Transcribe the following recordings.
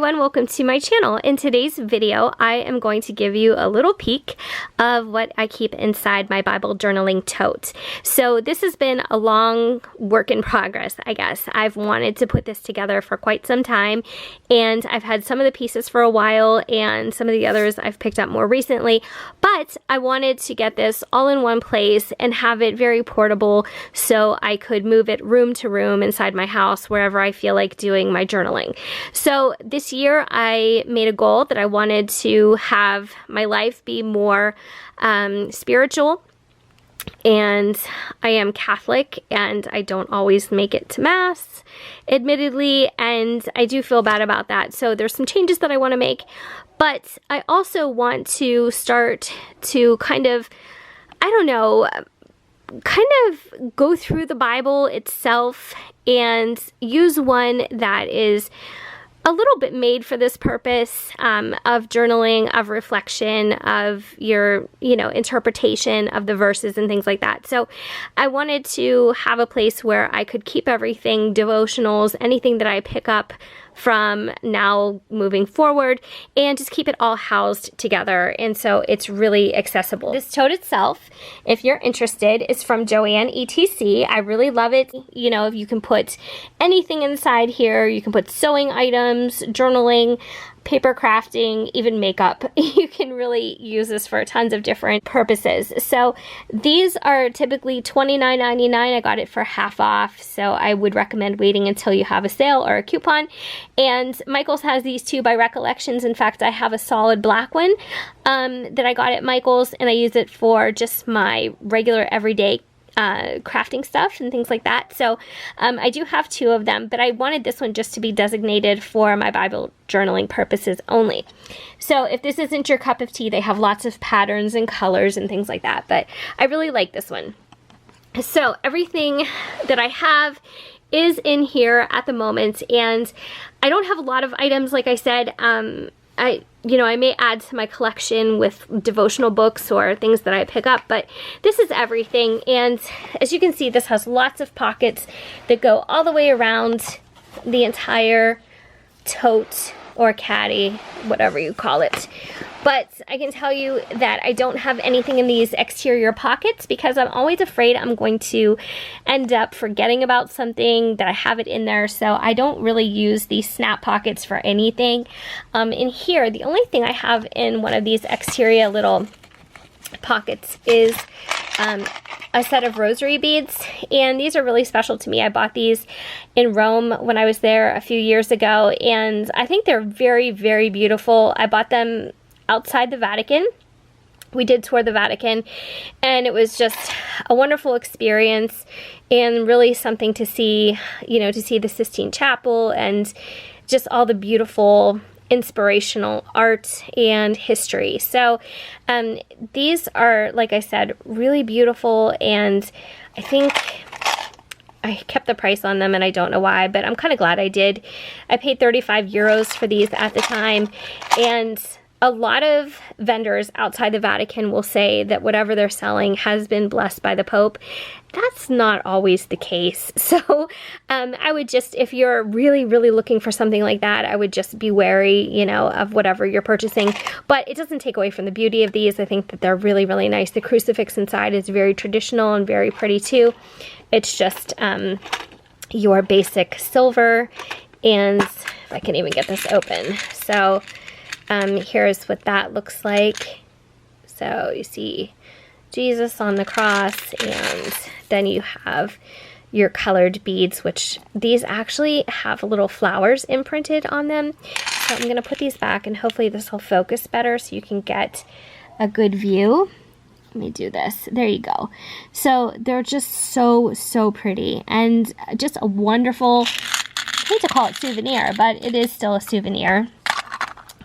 everyone, welcome to my channel. In today's video, I am going to give you a little peek of what I keep inside my Bible journaling tote. So this has been a long work in progress, I guess. I've wanted to put this together for quite some time, and I've had some of the pieces for a while, and some of the others I've picked up more recently, but I wanted to get this all in one place and have it very portable so I could move it room to room inside my house wherever I feel like doing my journaling. So this year I made a goal that I wanted to have my life be more spiritual, and I am Catholic and I don't always make it to Mass, admittedly, and I do feel bad about that. So there's some changes that I want to make, but I also want to start to kind of, I don't know, kind of go through the Bible itself and use one that is a little bit made for this purpose of journaling, of reflection, of your, interpretation of the verses and things like that. So I wanted to have a place where I could keep everything, devotionals, anything that I pick up from now moving forward, and just keep it all housed together, and so it's really accessible. This tote itself, if you're interested, is from JoAnn etc. I really love it. If you can put anything inside here, you can put sewing items, journaling, paper crafting, even makeup. You can really use this for tons of different purposes. So these are typically $29.99. I got it for half off, so I would recommend waiting until you have a sale or a coupon. And Michael's has these too by Recollections. In fact, I have a solid black one that I got at Michael's, and I use it for just my regular everyday crafting stuff and things like that. So I do have two of them, but I wanted this one just to be designated for my Bible journaling purposes only. So if this isn't your cup of tea, they have lots of patterns and colors and things like that, but I really like this one. So everything that I have is in here at the moment, and I don't have a lot of items, like I said. I may add to my collection with devotional books or things that I pick up, but this is everything. And as you can see, this has lots of pockets that go all the way around the entire tote or caddy, whatever you call it. But I can tell you that I don't have anything in these exterior pockets because I'm always afraid I'm going to end up forgetting about something, that I have it in there. So I don't really use these snap pockets for anything. In here, the only thing I have in one of these exterior little pockets is a set of rosary beads, and these are really special to me. I bought these in Rome when I was there a few years ago, and I think they're very, very beautiful. I bought them outside the Vatican. We did tour the Vatican, and it was just a wonderful experience and really something to see, to see the Sistine Chapel and just all the beautiful inspirational art and history. So these are, like I said, really beautiful, and I think I kept the price on them, and I don't know why, but I'm kind of glad I did. I paid 35 euros for these at the time, and a lot of vendors outside the Vatican will say that whatever they're selling has been blessed by the Pope. That's not always the case. So I would just, if you're really, really looking for something like that, I would just be wary, of whatever you're purchasing. But it doesn't take away from the beauty of these. I think that they're really, really nice. The crucifix inside is very traditional and very pretty too. It's just your basic silver, and if I can even get this open. So here's what that looks like. So you see Jesus on the cross, and then you have your colored beads, which these actually have little flowers imprinted on them. So I'm going to put these back, and hopefully this will focus better so you can get a good view. Let me do this. There you go. So they're just so, so pretty, and just a wonderful, I hate to call it souvenir, but it is still a souvenir.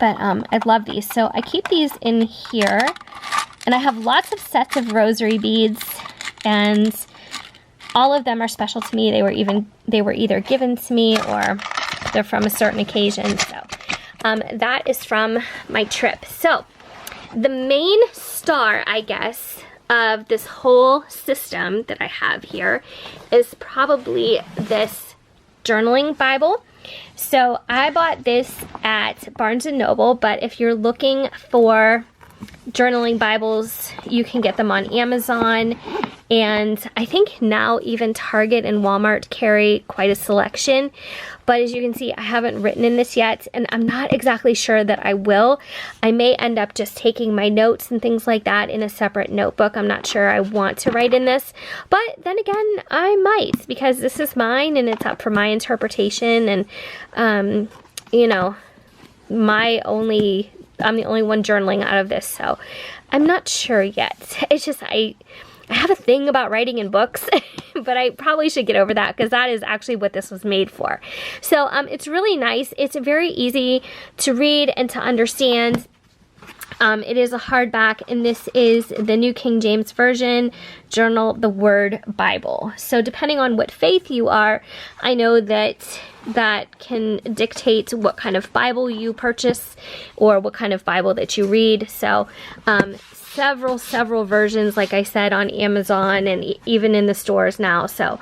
But I love these. So I keep these in here, and I have lots of sets of rosary beads, and all of them are special to me. They were either given to me or they're from a certain occasion. So that is from my trip. So the main star, I guess, of this whole system that I have here is probably this journaling Bible. So I bought this at Barnes & Noble, but if you're looking for journaling Bibles, you can get them on Amazon, and I think now even Target and Walmart carry quite a selection. But as you can see, I haven't written in this yet, and I'm not exactly sure that I will. I may end up just taking my notes and things like that in a separate notebook. I'm not sure I want to write in this, but then again, I might, because this is mine and it's up for my interpretation, and you know, I'm the only one journaling out of this, so I'm not sure yet. It's just, I have a thing about writing in books, but I probably should get over that, because that is actually what this was made for. So it's really nice. It's very easy to read and to understand. It is a hardback, and this is the New King James Version, Journal the Word Bible. So depending on what faith you are, I know that that can dictate what kind of Bible you purchase or what kind of Bible that you read. So several versions, like I said, on Amazon and even in the stores now. So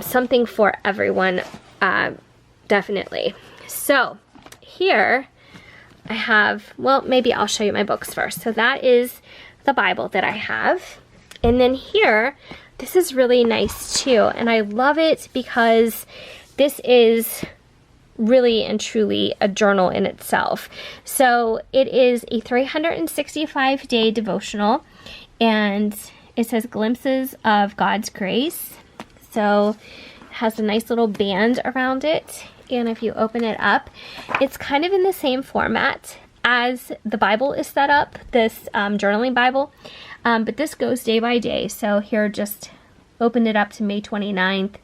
something for everyone, definitely. So here I have, well, maybe I'll show you my books first. So that is the Bible that I have. And then here, this is really nice too. And I love it because this is really and truly a journal in itself. So it is a 365-day devotional, and it says Glimpses of God's Grace. So it has a nice little band around it. And if you open it up, it's kind of in the same format as the Bible is set up, this journaling Bible, but this goes day by day. So here, just opened it up to May 29th,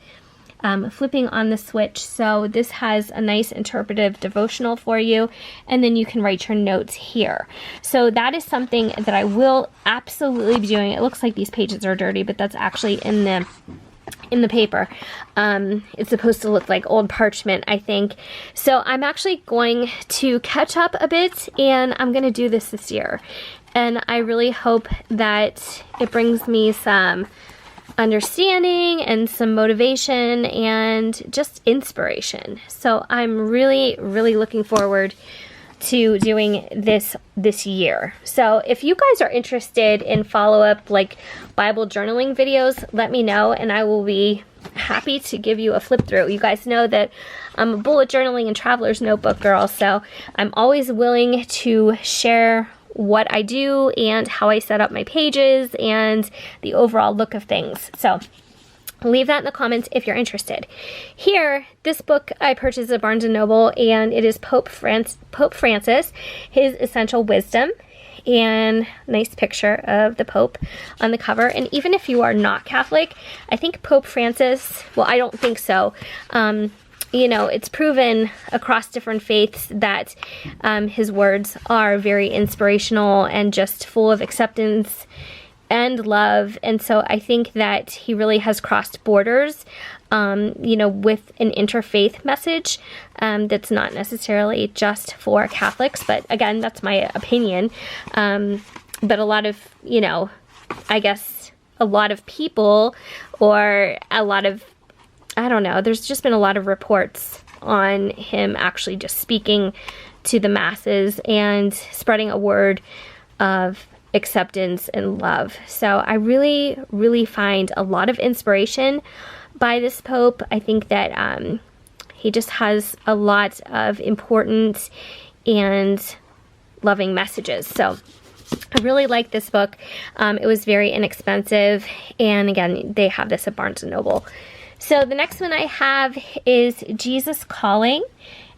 flipping on the switch. So this has a nice interpretive devotional for you, and then you can write your notes here. So that is something that I will absolutely be doing. It looks like these pages are dirty, but that's actually in the paper. It's supposed to look like old parchment, I think. So I'm actually going to catch up a bit, and I'm going to do this year. And I really hope that it brings me some understanding and some motivation and just inspiration. So I'm really looking forward to doing this year. So if you guys are interested in follow-up like Bible journaling videos, let me know, and I will be happy to give you a flip through. You guys know that I'm a bullet journaling and traveler's notebook girl, so I'm always willing to share what I do and how I set up my pages and the overall look of things. So leave that in the comments if you're interested. Here, this book I purchased at Barnes & Noble, and it is Pope Francis, His Essential Wisdom, and nice picture of the Pope on the cover. And even if you are not Catholic, I think Pope Francis, well, I don't think so. You know, it's proven across different faiths that his words are very inspirational and just full of acceptance and love. And so I think that he really has crossed borders, you know, with an interfaith message that's not necessarily just for Catholics. But again, that's my opinion. But a lot of, you know, I guess a lot of people, or a lot of, I don't know, there's just been a lot of reports on him actually just speaking to the masses and spreading a word of acceptance and love. So I really find a lot of inspiration by this Pope. I think that he just has a lot of important and loving messages. So I really like this book. It was very inexpensive, and again, they have this at Barnes & Noble. So the next one I have is Jesus Calling,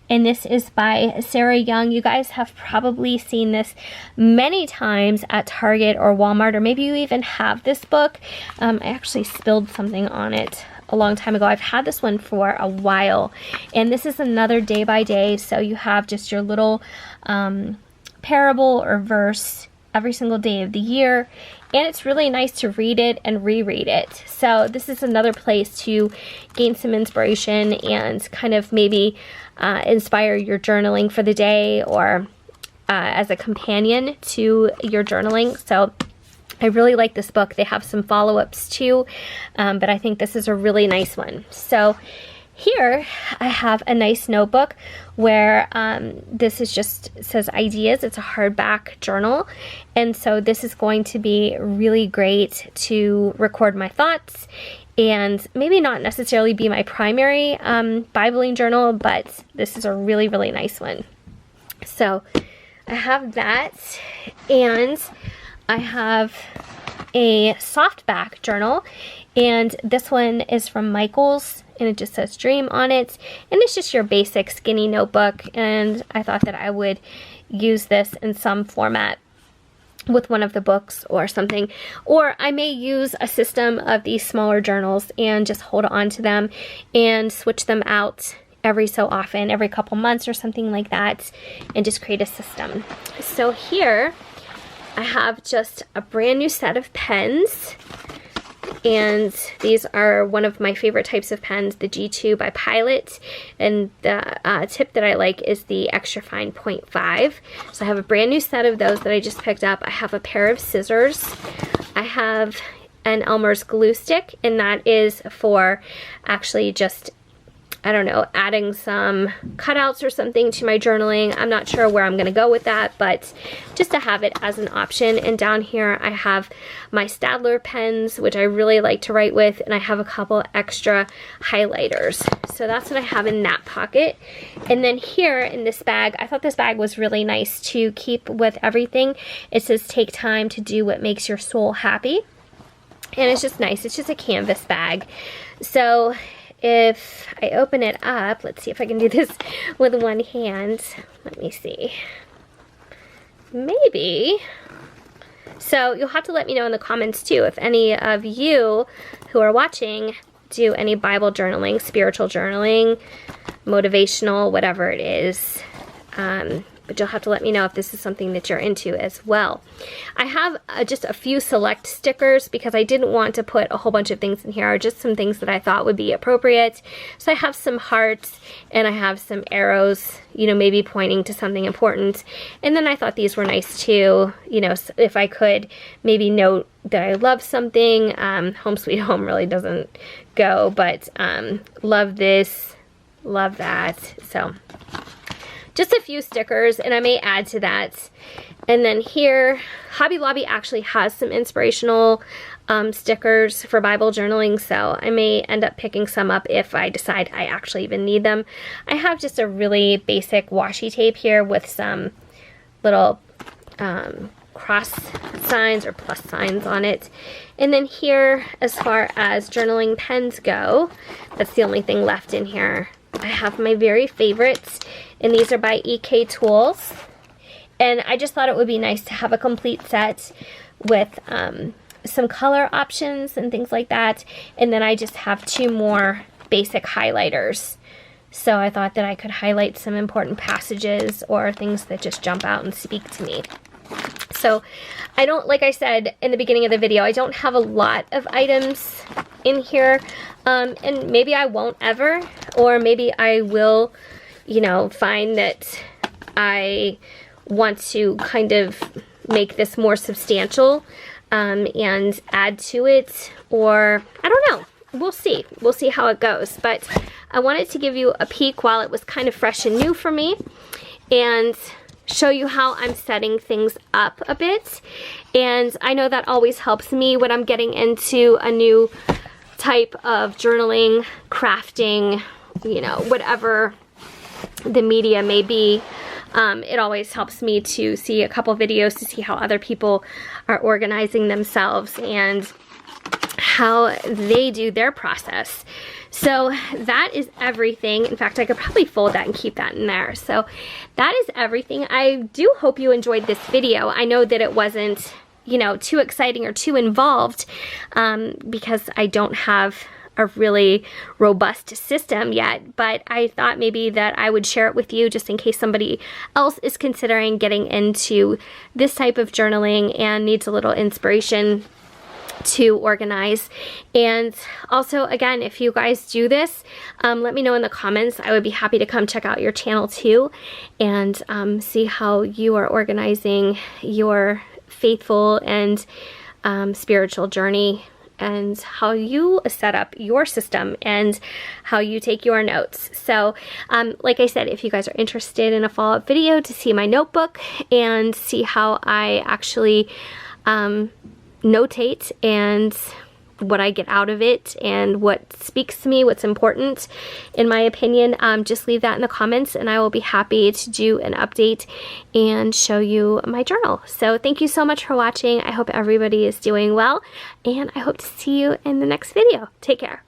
and this is by Sarah Young. You guys have probably seen this many times at Target or Walmart, or maybe you even have this book. I actually spilled something on it a long time ago. I've had this one for a while, and this is another day by day. So you have just your little parable or verse every single day of the year, and it's really nice to read it and reread it. So this is another place to gain some inspiration and kind of maybe inspire your journaling for the day, or as a companion to your journaling. So I really like this book. They have some follow-ups too, but I think this is a really nice one. So here I have a nice notebook where this is just says ideas. It's a hardback journal, and so this is going to be really great to record my thoughts and maybe not necessarily be my primary Bibling journal, but this is a really, really nice one. So I have that, and I have a softback journal, and this one is from Michaels, and it just says Dream on it, and it's just your basic skinny notebook, and I thought that I would use this in some format with one of the books or something, or I may use a system of these smaller journals and just hold on to them and switch them out every so often, every couple months or something like that, and just create a system. So here I have just a brand new set of pens, and these are one of my favorite types of pens, the G2 by Pilot, and the tip that I like is the extra fine 0.5. So I have a brand new set of those that I just picked up. I have a pair of scissors. I have an Elmer's glue stick, and that is for actually just, I don't know, adding some cutouts or something to my journaling. I'm not sure where I'm going to go with that, but just to have it as an option. And down here I have my Staedtler pens, which I really like to write with, and I have a couple extra highlighters. So that's what I have in that pocket. And then here in this bag, I thought this bag was really nice to keep with everything. It says take time to do what makes your soul happy. And it's just nice. It's just a canvas bag. So if I open it up, let's see if I can do this with one hand. Let me see. Maybe. So you'll have to let me know in the comments too if any of you who are watching do any Bible journaling, spiritual journaling, motivational, whatever it is. But you'll have to let me know if this is something that you're into as well. I have just a few select stickers because I didn't want to put a whole bunch of things in here, just some things that I thought would be appropriate. So I have some hearts, and I have some arrows, you know, maybe pointing to something important. And then I thought these were nice too, you know, if I could maybe note that I love something. Home Sweet Home really doesn't go, but love this, love that. So just a few stickers, and I may add to that. And then here, Hobby Lobby actually has some inspirational stickers for Bible journaling, so I may end up picking some up if I decide I actually even need them. I have just a really basic washi tape here with some little cross signs or plus signs on it. And then here, as far as journaling pens go, that's the only thing left in here. I have my very favorites, and these are by EK Tools. And I just thought it would be nice to have a complete set with some color options and things like that. And then I just have two more basic highlighters. So I thought that I could highlight some important passages or things that just jump out and speak to me. So I don't, like I said in the beginning of the video, I don't have a lot of items in here. And maybe I won't ever, or maybe I will, you know, find that I want to kind of make this more substantial and add to it, or I don't know. We'll see. We'll see how it goes. But I wanted to give you a peek while it was kind of fresh and new for me, and show you how I'm setting things up a bit. And I know that always helps me when I'm getting into a new type of journaling, crafting, you know, whatever the media may be. It always helps me to see a couple videos to see how other people are organizing themselves and how they do their process. So that is everything. In fact, I could probably fold that and keep that in there. So that is everything. I do hope you enjoyed this video. I know that it wasn't, you know, too exciting or too involved because I don't have a really robust system yet, but I thought maybe that I would share it with you just in case somebody else is considering getting into this type of journaling and needs a little inspiration to organize. And also, again, if you guys do this, let me know in the comments. I would be happy to come check out your channel too and see how you are organizing your faithful and spiritual journey and how you set up your system and how you take your notes. So like I said, if you guys are interested in a follow-up video to see my notebook and see how I actually notate and what I get out of it and what speaks to me, what's important in my opinion, just leave that in the comments and I will be happy to do an update and show you my journal. So thank you so much for watching. I hope everybody is doing well and I hope to see you in the next video. Take care.